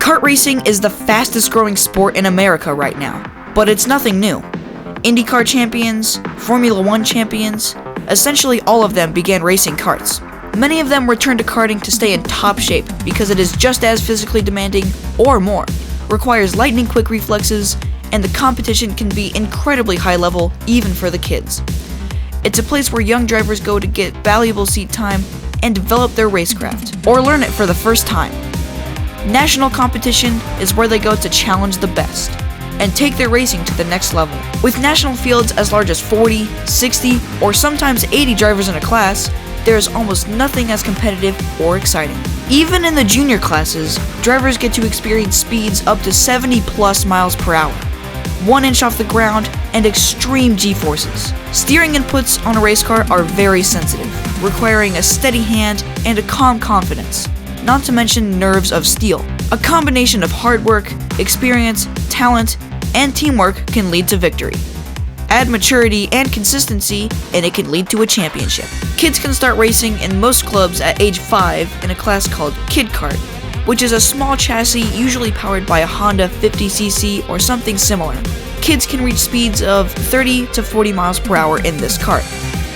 Kart racing is the fastest growing sport in America right now, but it's nothing new. IndyCar champions, Formula 1 champions, essentially all of them began racing karts. Many of them returned to karting to stay in top shape because it is just as physically demanding, or more, requires lightning quick reflexes, and the competition can be incredibly high level even for the kids. It's a place where young drivers go to get valuable seat time and develop their racecraft, or learn it for the first time. National competition is where they go to challenge the best and take their racing to the next level. With national fields as large as 40, 60, or sometimes 80 drivers in a class, there is almost nothing as competitive or exciting. Even in the junior classes, drivers get to experience speeds up to 70 plus miles per hour, 1 inch off the ground, and extreme G-forces. Steering inputs on a race car are very sensitive, requiring a steady hand and a calm confidence, not to mention nerves of steel. A combination of hard work, experience, talent, and teamwork can lead to victory. Add maturity and consistency, and it can lead to a championship. Kids can start racing in most clubs at age 5 in a class called Kid Kart, which is a small chassis usually powered by a Honda 50cc or something similar. Kids can reach speeds of 30 to 40 miles per hour in this kart,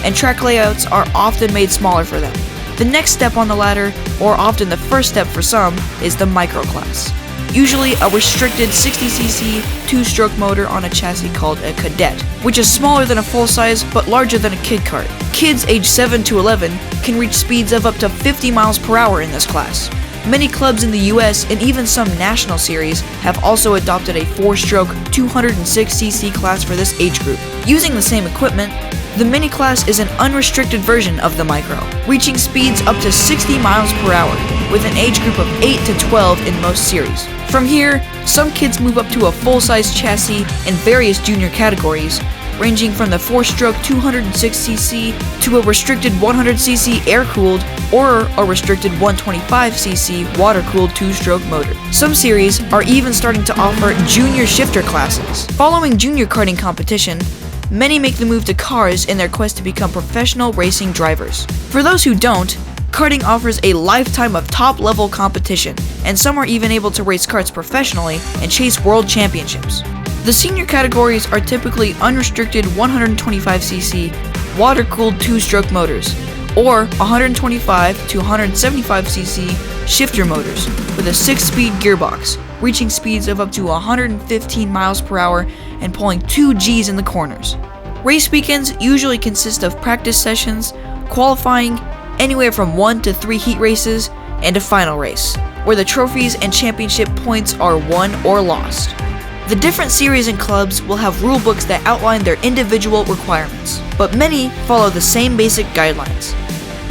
and track layouts are often made smaller for them. The next step on the ladder, or often the first step for some, is the micro class. Usually a restricted 60cc 2-stroke motor on a chassis called a cadet, which is smaller than a full-size but larger than a kid kart. Kids age 7 to 11 can reach speeds of up to 50 miles per hour in this class. Many clubs in the US and even some national series have also adopted a 4-stroke 206cc class for this age group. Using the same equipment, the mini class is an unrestricted version of the micro, reaching speeds up to 60 miles per hour, with an age group of 8 to 12 in most series. From here, some kids move up to a full-size chassis in various junior categories, ranging from the 4-stroke 206cc to a restricted 100cc air-cooled or a restricted 125cc water-cooled 2-stroke motor. Some series are even starting to offer junior shifter classes. Following junior karting competition, many make the move to cars in their quest to become professional racing drivers. For those who don't, karting offers a lifetime of top-level competition, and some are even able to race karts professionally and chase world championships. The senior categories are typically unrestricted 125cc water-cooled 2-stroke motors, or 125 to 175cc shifter motors with a 6-speed gearbox, reaching speeds of up to 115 miles per hour and pulling 2 Gs in the corners. Race weekends usually consist of practice sessions, qualifying, anywhere from 1 to 3 heat races, and a final race, where the trophies and championship points are won or lost. The different series and clubs will have rulebooks that outline their individual requirements, but many follow the same basic guidelines.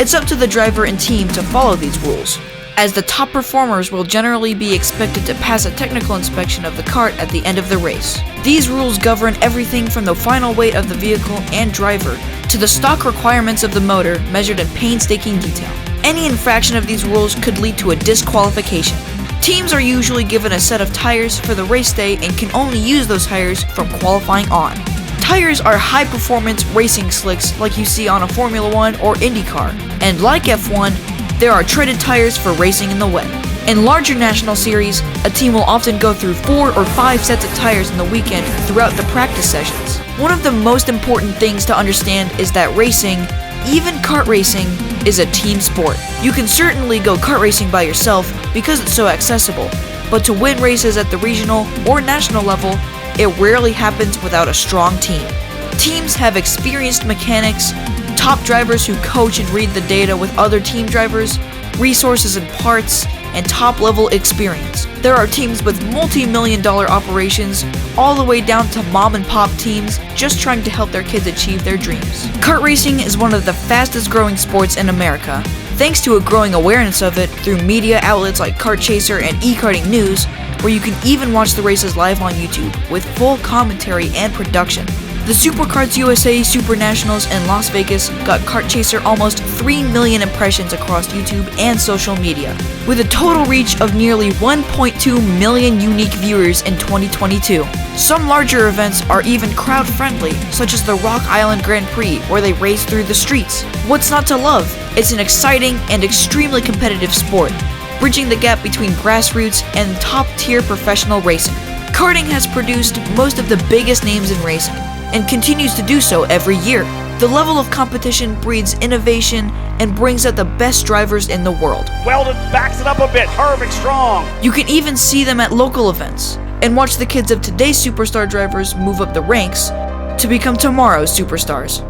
It's up to the driver and team to follow these rules, as the top performers will generally be expected to pass a technical inspection of the kart at the end of the race. These rules govern everything from the final weight of the vehicle and driver to the stock requirements of the motor measured in painstaking detail. Any infraction of these rules could lead to a disqualification. Teams are usually given a set of tires for the race day and can only use those tires from qualifying on. Tires are high-performance racing slicks like you see on a Formula 1 or IndyCar, and like F1, there are treaded tires for racing in the wet. In larger national series, a team will often go through 4 or 5 sets of tires in the weekend throughout the practice sessions. One of the most important things to understand is that racing, even kart racing, is a team sport. You can certainly go kart racing by yourself because it's so accessible, but to win races at the regional or national level, it rarely happens without a strong team. Teams have experienced mechanics, top drivers who coach and read the data with other team drivers, resources and parts, and top-level experience. There are teams with multi-million-dollar operations, all the way down to mom-and-pop teams just trying to help their kids achieve their dreams. Kart racing is one of the fastest-growing sports in America, thanks to a growing awareness of it through media outlets like Kart Chaser and eKarting News, where you can even watch the races live on YouTube with full commentary and production. The Superkarts USA Super Nationals in Las Vegas got Kart Chaser almost 3 million impressions across YouTube and social media, with a total reach of nearly 1.2 million unique viewers in 2022. Some larger events are even crowd-friendly, such as the Rock Island Grand Prix, where they race through the streets. What's not to love? It's an exciting and extremely competitive sport, bridging the gap between grassroots and top-tier professional racing. Karting has produced most of the biggest names in racing, and continues to do so every year. The level of competition breeds innovation and brings out the best drivers in the world. Weldon backs it up a bit, Harvick strong. You can even see them at local events, and watch the kids of today's superstar drivers move up the ranks to become tomorrow's superstars.